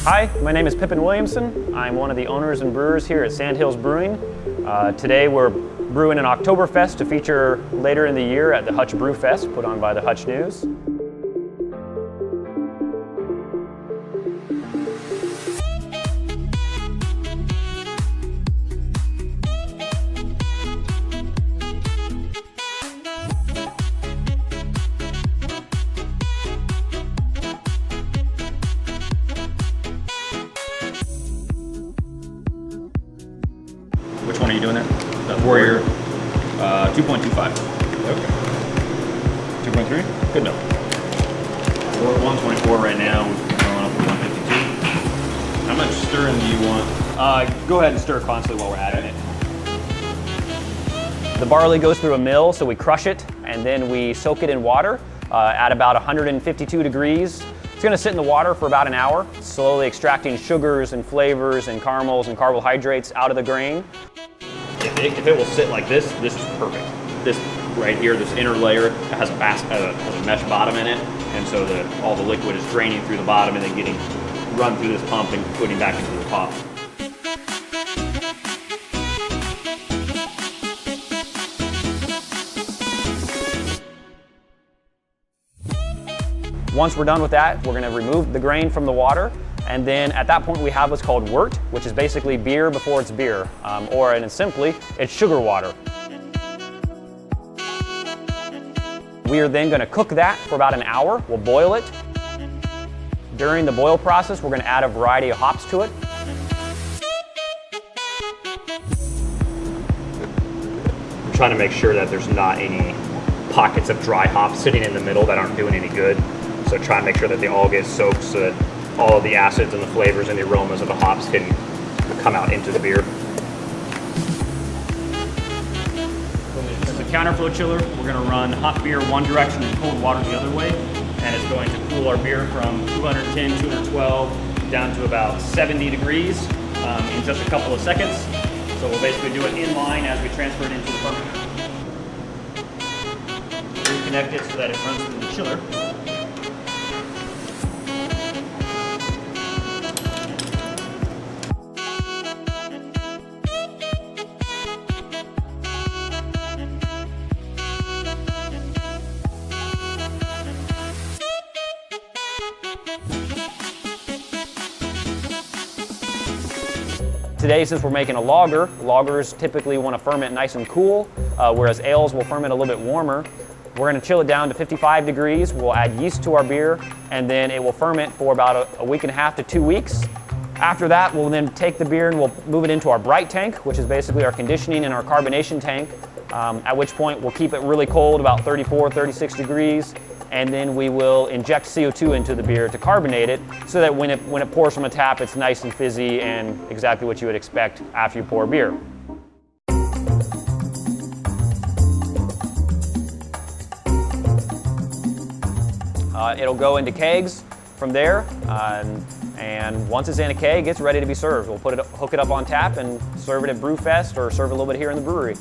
Hi, my name is Pippin Williamson. I'm one of the owners and brewers here at Sandhills Brewing. Today we're brewing an Oktoberfest to feature later in the year at the Brewfest put on by the Hutch News. Which one are you doing there? The Warrior 2.25. Okay. 2.3? Good enough. We're at 124 right now. We're going up to 152. How much stirring do you want? Go ahead and stir constantly while we're adding it. The barley goes through a mill, so we crush it and then we soak it in water at about 152 degrees. It's going to sit in the water for about an hour, slowly extracting sugars and flavors and caramels and carbohydrates out of the grain. If it will sit like this is perfect. This right here, this inner layer, has a mesh bottom in it, and so all the liquid is draining through the bottom and then getting run through this pump and putting back into the top. Once we're done with that, we're going to remove the grain from the water, and then at that point we have what's called wort, which is basically beer before it's beer, and simply, it's sugar water. We are then going to cook that for about an hour. We'll boil it. During the boil process, we're going to add a variety of hops to it. I'm trying to make sure that there's not any pockets of dry hops sitting in the middle that aren't doing any good. So try and make sure that they all get soaked so that all of the acids and the flavors and the aromas of the hops can come out into the beer. This is a counterflow chiller. We're going to run hot beer one direction and cold water the other way. And it's going to cool our beer from 210, 212 down to about 70 degrees in just a couple of seconds. So we'll basically do it in line as we transfer it into the fermenter. Reconnect it so that it runs through the chiller. Today, since we're making a lager, lagers typically want to ferment nice and cool, whereas ales will ferment a little bit warmer. We're going to chill it down to 55 degrees. We'll add yeast to our beer, and then it will ferment for about a week and a half to 2 weeks. After that, we'll then take the beer and we'll move it into our bright tank, which is basically our conditioning and our carbonation tank, at which point we'll keep it really cold, about 34, 36 degrees, and then we will inject CO2 into the beer to carbonate it so that when it pours from a tap, it's nice and fizzy and exactly what you would expect after you pour beer. It'll go into kegs from there, and once it's in a keg, it's ready to be served. We'll hook it up on tap and serve it at Brewfest or serve it a little bit here in the brewery.